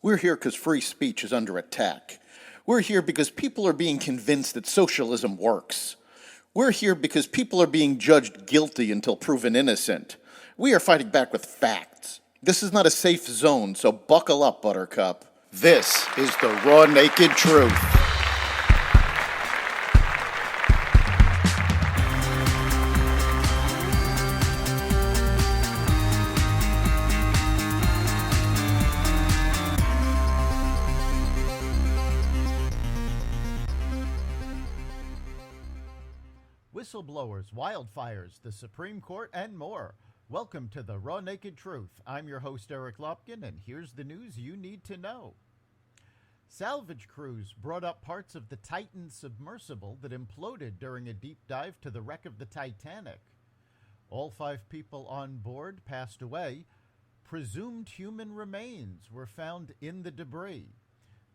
We're here because free speech is under attack. We're here because people are being convinced that socialism works. We're here because people are being judged guilty until proven innocent. We are fighting back with facts. This is not a safe zone, so buckle up, Buttercup. This is the raw, naked truth. Whistleblowers, wildfires, the Supreme Court, and more. Welcome to the Raw Naked Truth. I'm your host, Eric Lopkin, and here's the news you need to know. Salvage crews brought up parts of the Titan submersible that imploded during a deep dive to the wreck of the Titanic. All 5 people on board passed away. Presumed human remains were found in the debris.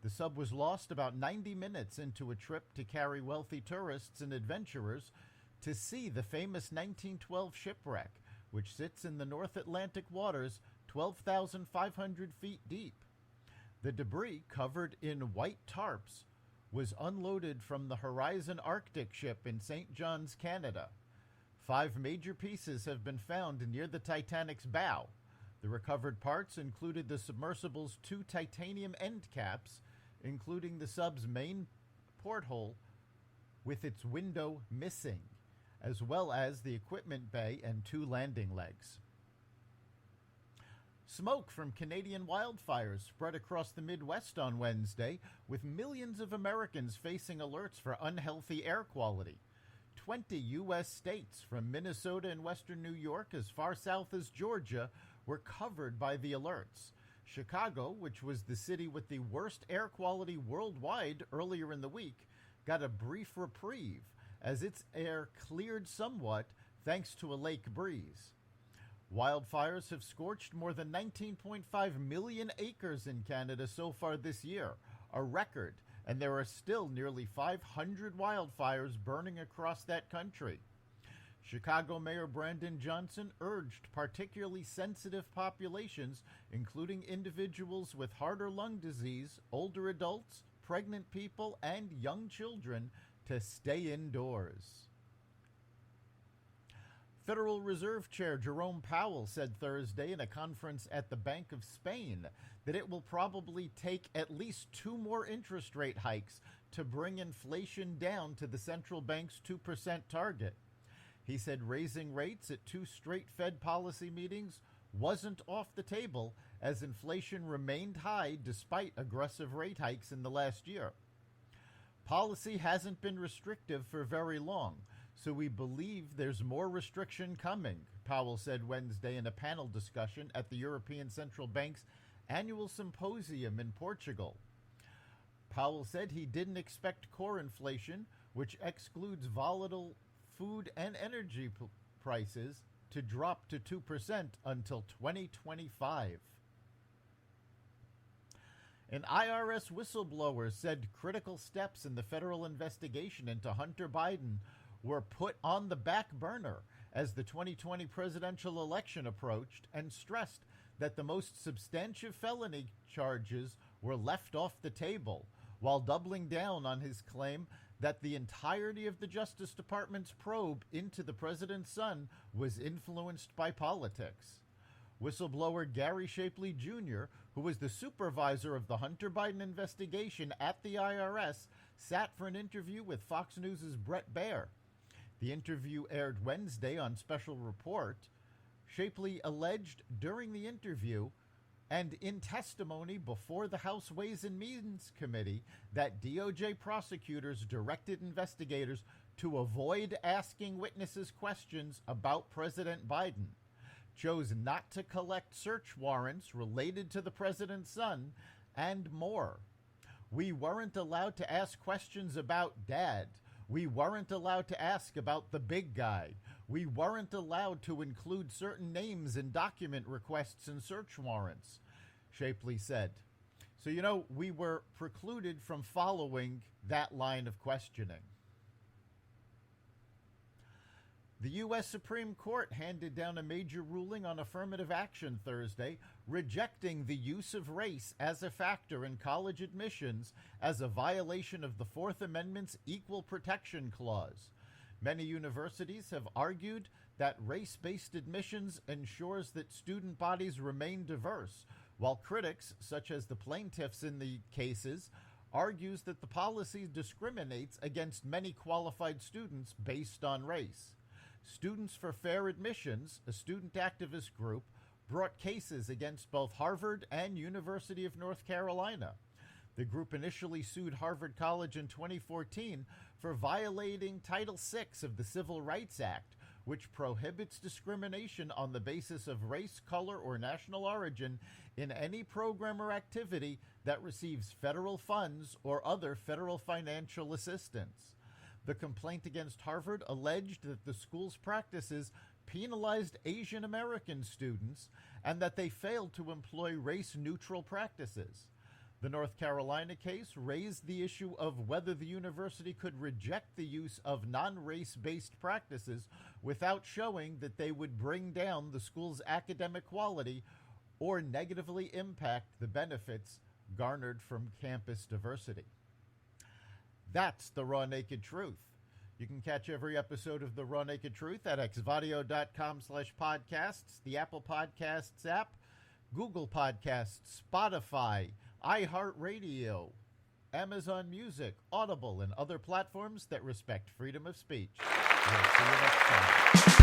The sub was lost about 90 minutes into a trip to carry wealthy tourists and adventurers to see the famous 1912 shipwreck, which sits in the North Atlantic waters 12,500 feet deep. The debris, covered in white tarps, was unloaded from the Horizon Arctic ship in St. John's, Canada. 5 major pieces have been found near the Titanic's bow. The recovered parts included the submersible's 2 titanium end caps, including the sub's main porthole with its window missing, as well as the equipment bay and 2 landing legs. Smoke from Canadian wildfires spread across the Midwest on Wednesday, with millions of Americans facing alerts for unhealthy air quality. 20 U.S. states, from Minnesota and western New York as far south as Georgia, were covered by the alerts. Chicago, which was the city with the worst air quality worldwide earlier in the week, got a brief reprieve as its air cleared somewhat thanks to a lake breeze. Wildfires have scorched more than 19.5 million acres in Canada so far this year, a record, and there are still nearly 500 wildfires burning across that country. Chicago Mayor Brandon Johnson urged particularly sensitive populations, including individuals with heart or lung disease, older adults, pregnant people, and young children, to stay indoors. Federal Reserve Chair Jerome Powell said Thursday in a conference at the Bank of Spain that it will probably take at least 2 more interest rate hikes to bring inflation down to the central bank's 2% target. He said raising rates at 2 straight Fed policy meetings wasn't off the table as inflation remained high despite aggressive rate hikes in the last year. Policy hasn't been restrictive for very long, so we believe there's more restriction coming, Powell said Wednesday in a panel discussion at the European Central Bank's annual symposium in Portugal. Powell said he didn't expect core inflation, which excludes volatile food and energy prices, to drop to 2% until 2025. An IRS whistleblower said critical steps in the federal investigation into Hunter Biden were put on the back burner as the 2020 presidential election approached, and stressed that the most substantive felony charges were left off the table, while doubling down on his claim that the entirety of the Justice Department's probe into the president's son was influenced by politics. Whistleblower Gary Shapley Jr., who was the supervisor of the Hunter Biden investigation at the IRS, sat for an interview with Fox News' Bret Baier. The interview aired Wednesday on Special Report. Shapley alleged during the interview and in testimony before the House Ways and Means Committee that DOJ prosecutors directed investigators to avoid asking witnesses questions about President Biden, chose not to collect search warrants related to the president's son, and more. We weren't allowed to ask questions about Dad. We weren't allowed to ask about the big guy. We weren't allowed to include certain names in document requests and search warrants, Shapley said. So, we were precluded from following that line of questioning. The U.S. Supreme Court handed down a major ruling on affirmative action Thursday, rejecting the use of race as a factor in college admissions as a violation of the Fourth Amendment's Equal Protection Clause. Many universities have argued that race-based admissions ensures that student bodies remain diverse, while critics, such as the plaintiffs in the cases, argues that the policy discriminates against many qualified students based on race. Students for Fair Admissions, a student activist group, brought cases against both Harvard and University of North Carolina. The group initially sued Harvard College in 2014 for violating Title VI of the Civil Rights Act, which prohibits discrimination on the basis of race, color, or national origin in any program or activity that receives federal funds or other federal financial assistance. The complaint against Harvard alleged that the school's practices penalized Asian American students and that they failed to employ race-neutral practices. The North Carolina case raised the issue of whether the university could reject the use of non-race-based practices without showing that they would bring down the school's academic quality or negatively impact the benefits garnered from campus diversity. That's the Raw Naked Truth. You can catch every episode of the Raw Naked Truth at xvadio.com/podcasts, the Apple Podcasts app, Google Podcasts, Spotify, iHeartRadio, Amazon Music, Audible, and other platforms that respect freedom of speech. We'll see you next time.